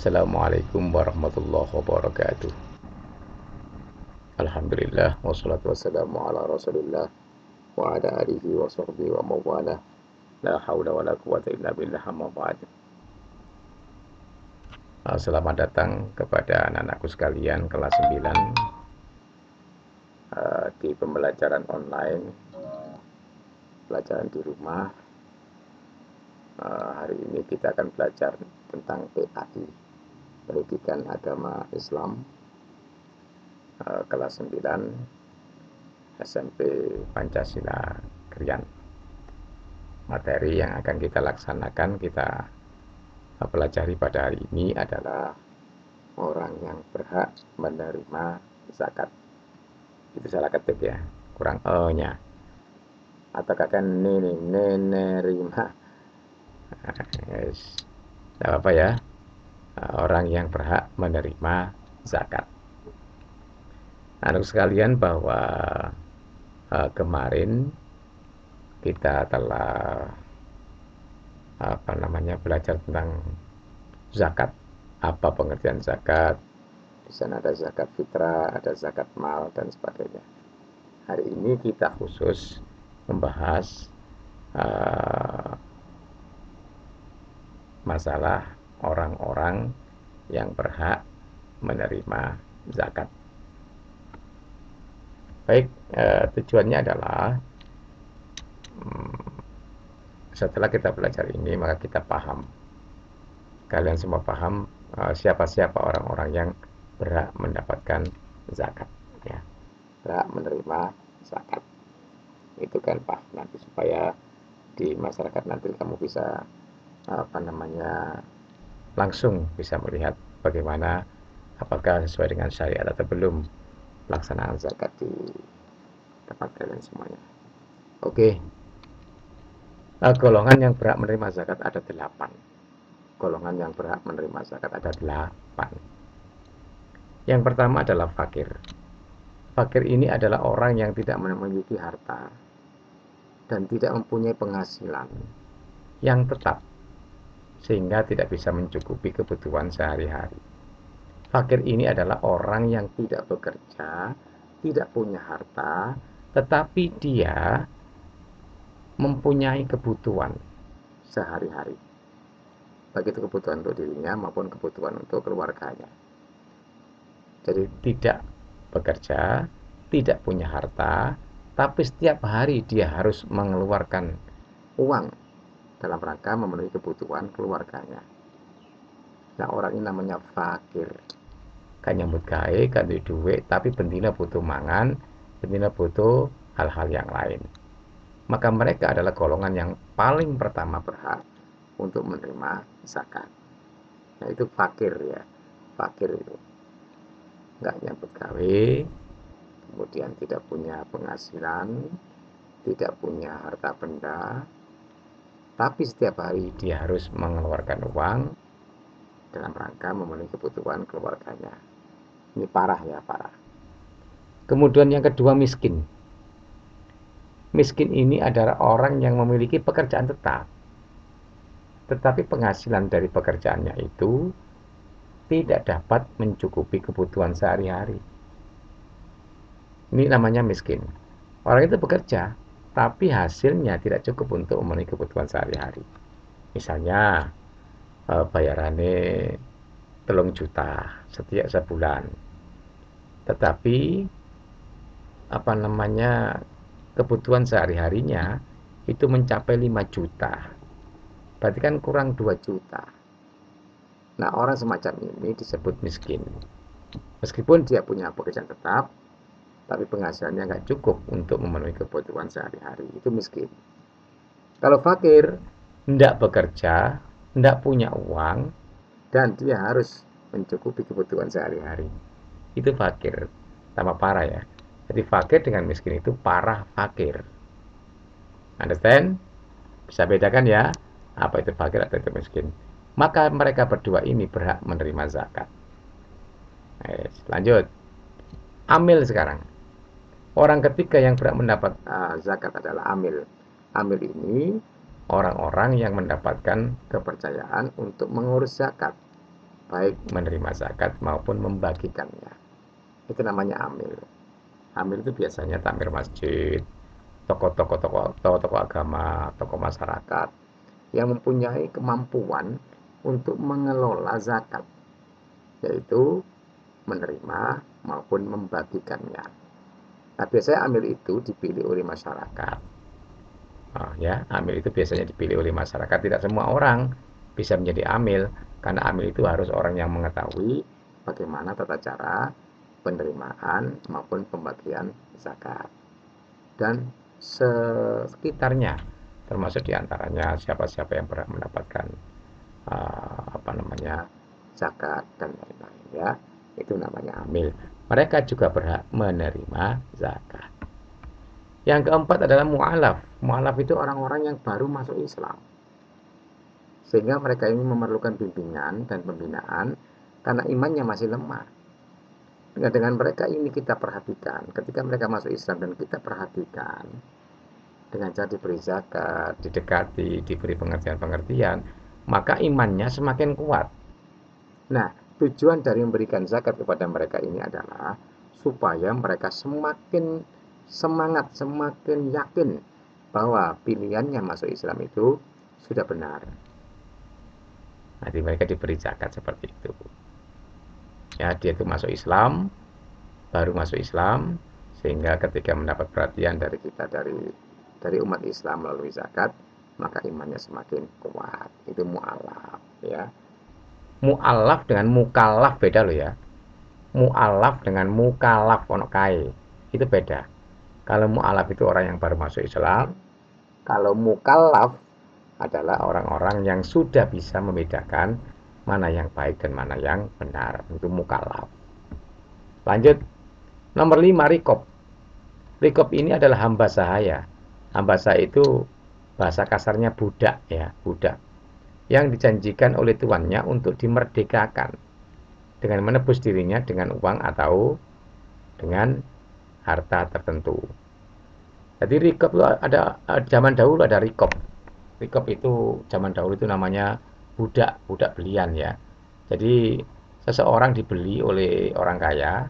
Assalamualaikum warahmatullahi wabarakatuh. Alhamdulillah wassalatu wassalamu ala Rasulillah wa ala alihi wa sahbihi wa mawalah. La haula wala quwata illa billah amma ba'd. Selamat datang kepada anak-anakku sekalian kelas 9 di pembelajaran online, pelajaran di rumah. Hari ini kita akan belajar tentang PAI, Pendidikan Agama Islam, kelas 9 SMP Pancasila Krian. Materi yang akan kita laksanakan, kita pelajari pada hari ini adalah orang yang berhak menerima zakat. Itu salah ketik ya, kurang e-nya. Atau kakak nerima. Yes. Tidak apa ya, orang yang berhak menerima zakat. Anak sekalian, bahwa kemarin kita telah belajar tentang zakat. Apa pengertian zakat? Di sana ada zakat fitrah, ada zakat mal dan sebagainya. Hari ini kita khusus membahas masalah orang-orang yang berhak menerima zakat. Baik, tujuannya adalah setelah kita belajar ini, maka kita paham. Kalian semua paham siapa-siapa orang-orang yang berhak mendapatkan zakat, ya, berhak menerima zakat. Itu kan Pak, nanti supaya di masyarakat nanti kamu bisa langsung bisa melihat bagaimana, apakah sesuai dengan syariat atau belum pelaksanaan zakat di tempat kalian semuanya. Oke. Golongan yang berhak menerima zakat ada 8. Golongan yang berhak menerima zakat ada 8. Yang pertama adalah fakir. Fakir ini adalah orang yang tidak memiliki harta dan tidak mempunyai penghasilan yang tetap, sehingga tidak bisa mencukupi kebutuhan sehari-hari. Fakir ini adalah orang yang tidak bekerja, tidak punya harta, tetapi dia mempunyai kebutuhan sehari-hari, baik itu kebutuhan untuk dirinya maupun kebutuhan untuk keluarganya. Jadi tidak bekerja, tidak punya harta, tapi setiap hari dia harus mengeluarkan uang dalam rangka memenuhi kebutuhan keluarganya. Nah, orang ini namanya fakir. Kan nyambut gawe, kan duit, tapi bendina butuh mangan, bendina butuh hal-hal yang lain. Maka mereka adalah golongan yang paling pertama berhak untuk menerima zakat. Nah, itu fakir ya. Fakir itu nggak nyambut gawe, kemudian tidak punya penghasilan, tidak punya harta benda, tapi setiap hari dia harus mengeluarkan uang dalam rangka memenuhi kebutuhan keluarganya. Ini parah ya, parah. Kemudian yang kedua, miskin. Miskin ini adalah orang yang memiliki pekerjaan tetap, tetapi penghasilan dari pekerjaannya itu tidak dapat mencukupi kebutuhan sehari-hari. Ini namanya miskin. Orang itu bekerja, tapi hasilnya tidak cukup untuk memenuhi kebutuhan sehari-hari. Misalnya, bayarannya 3 juta setiap sebulan, tetapi kebutuhan sehari-harinya itu mencapai 5 juta. Berarti kan kurang 2 juta. Nah, orang semacam ini disebut miskin. Meskipun dia punya pekerjaan tetap, tapi penghasilannya nggak cukup untuk memenuhi kebutuhan sehari-hari. Itu miskin. Kalau fakir, tidak bekerja, tidak punya uang, dan dia harus mencukupi kebutuhan sehari-hari. Itu fakir. Tambah parah ya. Jadi fakir dengan miskin itu parah fakir. Understand? Bisa bedakan ya, apa itu fakir atau itu miskin. Maka mereka berdua ini berhak menerima zakat. Lanjut. Amil sekarang. Orang ketiga yang berhak mendapat zakat adalah amil. Amil ini orang-orang yang mendapatkan kepercayaan untuk mengurus zakat. baik menerima zakat maupun membagikannya. Itu namanya amil. Amil itu biasanya takmir masjid, tokoh-tokoh agama, tokoh masyarakat yang mempunyai kemampuan untuk mengelola zakat, yaitu menerima maupun membagikannya. Nah, biasanya amil itu dipilih oleh masyarakat. Oh, ya, amil itu biasanya dipilih oleh masyarakat. Tidak semua orang bisa menjadi amil, karena amil itu harus orang yang mengetahui bagaimana tata cara penerimaan maupun pembagian zakat dan sekitarnya, termasuk diantaranya siapa-siapa yang berhak mendapatkan zakat dan lain-lain, ya, itu namanya amil. Mereka juga berhak menerima zakat. Yang keempat adalah mu'alaf. Mu'alaf itu orang-orang yang baru masuk Islam, sehingga mereka ini memerlukan bimbingan dan pembinaan karena imannya masih lemah. Dengan mereka ini kita perhatikan, ketika mereka masuk Islam dan kita perhatikan, dengan cara diberi zakat, didekati, diberi pengertian-pengertian, maka imannya semakin kuat. Nah, tujuan dari memberikan zakat kepada mereka ini adalah supaya mereka semakin semangat, semakin yakin bahwa pilihannya masuk Islam itu sudah benar. Nanti mereka diberi zakat seperti itu. Ya, dia itu masuk Islam, baru masuk Islam, sehingga ketika mendapat perhatian dari kita, dari umat Islam melalui zakat, maka imannya semakin kuat. Itu mu'alaf, ya. Mu'alaf dengan mukallaf beda loh, ya. Mu'alaf dengan mukallaf ono kae. Itu beda. Kalau mu'alaf itu orang yang baru masuk Islam, kalau mukallaf adalah orang-orang yang sudah bisa membedakan mana yang baik dan mana yang benar. Itu mukallaf. Lanjut, nomor 5, rikob. Rikob ini adalah hamba sahaya. Hamba sahaya itu bahasa kasarnya budak, ya, budak yang dijanjikan oleh tuannya untuk dimerdekakan dengan menebus dirinya dengan uang atau dengan harta tertentu. Jadi rikob itu ada, zaman dahulu ada rikob. Rikob itu zaman dahulu itu namanya budak, budak belian, ya. Jadi seseorang dibeli oleh orang kaya,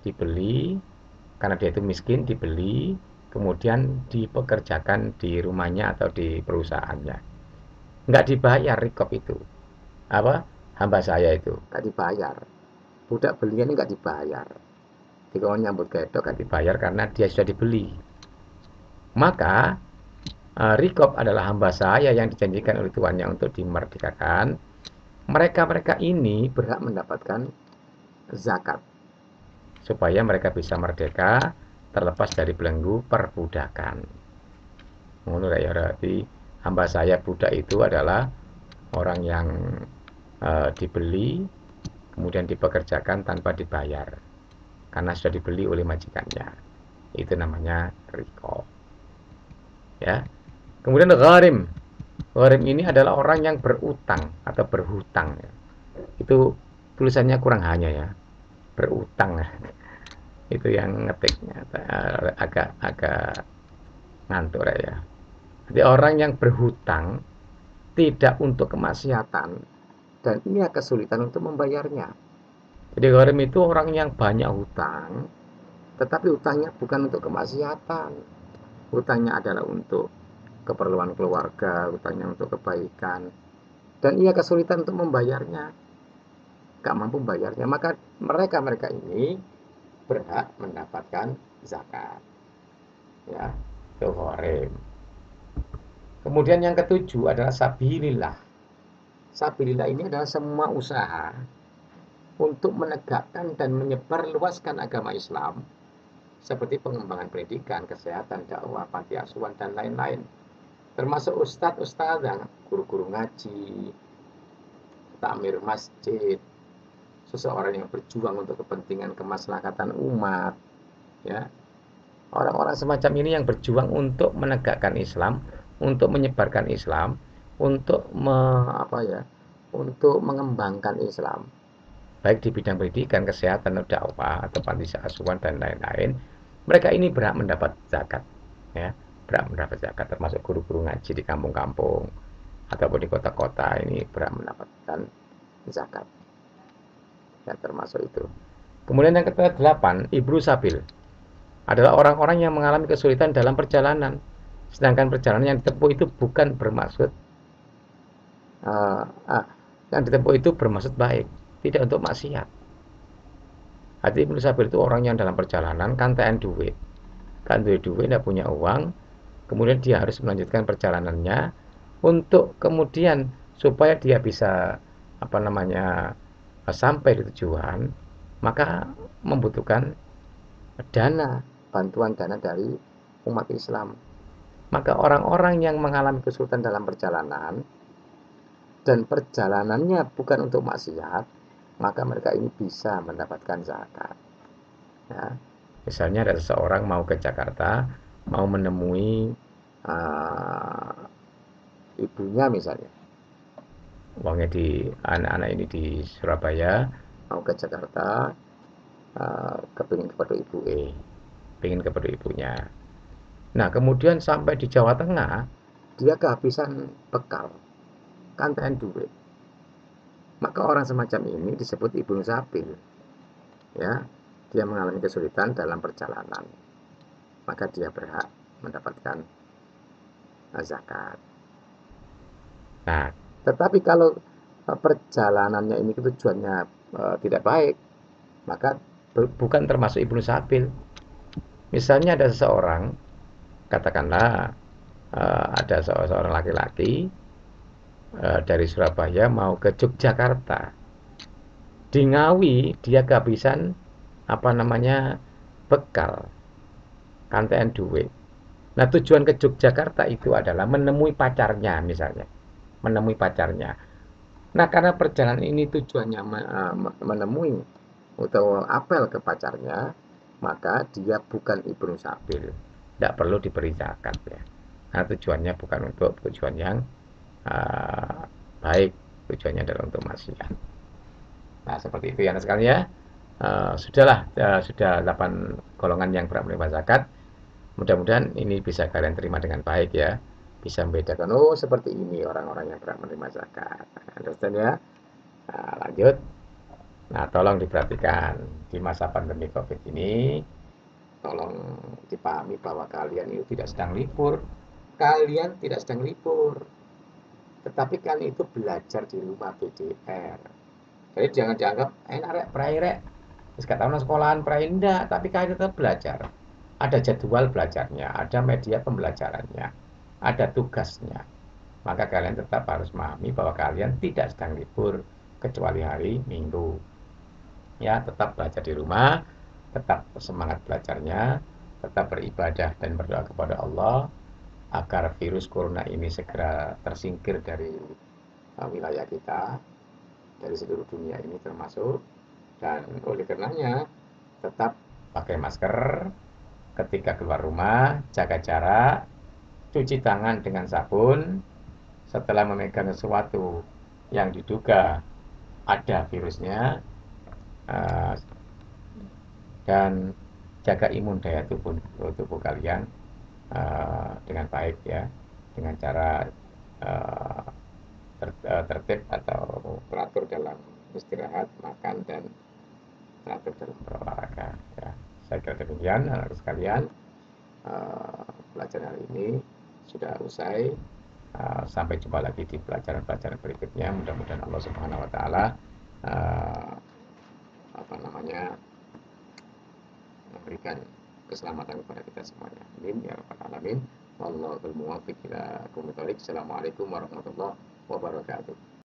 dibeli karena dia itu miskin, dibeli, kemudian dipekerjakan di rumahnya atau di perusahaannya. Nggak dibayar rikob itu. Apa? Hamba saya itu nggak dibayar. Budak belian ini nggak dibayar. Jadi kalau nyambut gedok nggak dibayar karena dia sudah dibeli. Maka rikob adalah hamba saya yang dijanjikan oleh tuannya untuk dimerdekakan. Mereka-mereka ini berhak mendapatkan zakat supaya mereka bisa merdeka terlepas dari belenggu perbudakan. Menurut ya, berarti hamba saya budak itu adalah orang yang dibeli kemudian dipekerjakan tanpa dibayar karena sudah dibeli oleh majikannya. Itu namanya rikob, ya. Kemudian gharim. Gharim ini adalah orang yang berutang atau berhutang, ya. Itu tulisannya kurang hanya, ya, berutang, ya. Itu yang ngetiknya agak ngantuk ya. Jadi orang yang berhutang tidak untuk kemaksiatan dan ia kesulitan untuk membayarnya. Jadi gharim itu orang yang banyak hutang, tetapi hutangnya bukan untuk kemaksiatan. Hutangnya adalah untuk keperluan keluarga, hutangnya untuk kebaikan, dan ia kesulitan untuk membayarnya, gak mampu membayarnya. Maka mereka ini berhak mendapatkan zakat, ya, itu gharim. Kemudian yang ketujuh adalah sabilillah. Sabilillah ini adalah semua usaha untuk menegakkan dan menyebarluaskan agama Islam, seperti pengembangan pendidikan, kesehatan, dakwah, panti asuhan, dan lain-lain. Termasuk ustadz-ustadzah, guru-guru ngaji, takmir masjid, seseorang yang berjuang untuk kepentingan kemaslahatan umat, ya. Orang-orang semacam ini yang berjuang untuk menegakkan Islam, untuk menyebarkan Islam, untuk untuk mengembangkan Islam, baik di bidang pendidikan, kesehatan, dakwah, atau panti asuhan dan lain-lain. Mereka ini berhak mendapat zakat, ya, berhak mendapat zakat, termasuk guru-guru ngaji di kampung-kampung ataupun di kota-kota ini berhak mendapatkan zakat. Ya, termasuk itu. Kemudian yang ke-8, ibru sabil. Adalah orang-orang yang mengalami kesulitan dalam perjalanan. Sedangkan perjalanan yang ditempuh itu bukan bermaksud uh, uh, yang ditempuh itu bermaksud baik, tidak untuk maksiat. Hati ibnu sabil itu orang yang dalam perjalanan kantean duit, kan duit, tidak punya uang, kemudian dia harus melanjutkan perjalanannya untuk kemudian supaya dia bisa apa namanya sampai di tujuan, maka membutuhkan dana, bantuan dana dari umat Islam. Maka orang-orang yang mengalami kesulitan dalam perjalanan dan perjalanannya bukan untuk maksiat, maka mereka ini bisa mendapatkan zakat. Ya. Misalnya ada seseorang mau ke Jakarta, mau menemui ibunya misalnya, uangnya di anak-anak ini di Surabaya, mau ke Jakarta, kepingin kepada ibu pengen kepada ibunya. Nah, kemudian sampai di Jawa Tengah, dia kehabisan bekal, kantean duit. Maka orang semacam ini disebut ibnu sabil. Ya, dia mengalami kesulitan dalam perjalanan. Maka dia berhak mendapatkan zakat. Nah, tetapi kalau perjalanannya ini tujuannya tidak baik, maka bukan termasuk ibnu sabil. Misalnya ada seseorang, katakanlah ada seorang laki-laki dari Surabaya mau ke Yogyakarta. Di Ngawi dia kehabisan apa namanya bekal, kantean duit. Nah, tujuan ke Yogyakarta itu adalah menemui pacarnya misalnya, menemui pacarnya. Nah, karena perjalanan ini tujuannya menemui atau apel ke pacarnya, maka dia bukan ibnu sabil, tidak perlu diberi zakat ya. Nah, tujuannya bukan untuk tujuan yang uh, baik, tujuannya adalah untuk maksiat. Nah, seperti itu ya sekali ya. Sudahlah, sudah 8 golongan yang berhak menerima zakat. Mudah-mudahan ini bisa kalian terima dengan baik ya. Bisa membedakan, oh seperti ini orang-orang yang berhak menerima zakat. Understand ya? Nah, lanjut. Nah, tolong diperhatikan di masa pandemi COVID ini, tolong dipahami bahwa kalian itu tidak sedang libur. Kalian tidak sedang libur, tetapi kalian itu belajar di rumah BDR. Jadi jangan dianggap enak rek, prai rek. Terus kata orang sekolahan prai enggak, tapi kalian tetap belajar. Ada jadwal belajarnya, ada media pembelajarannya, ada tugasnya. Maka kalian tetap harus memahami bahwa kalian tidak sedang libur kecuali hari Minggu. Ya, tetap belajar di rumah, tetap semangat belajarnya, tetap beribadah dan berdoa kepada Allah agar virus corona ini segera tersingkir dari wilayah kita, dari seluruh dunia ini termasuk. Dan oleh karenanya tetap pakai masker ketika keluar rumah, jaga jarak, cuci tangan dengan sabun setelah memegang sesuatu yang diduga ada virusnya, uh, dan jaga imun daya tubuh kalian dengan baik ya, dengan cara uh, tertib atau teratur dalam istirahat, makan, dan teratur dalam berolahraga ya. Saya kira demikian anak sekalian, pelajaran hari ini sudah usai. Sampai jumpa lagi di pelajaran-pelajaran berikutnya. Mudah-mudahan Allah Subhanahu Wa Taala apa namanya memberikan keselamatan kepada kita semuanya. Amin ya rabbal alamin. Wallahul muwaffiq ila aqwamit thoriq. Assalamualaikum warahmatullahi wabarakatuh.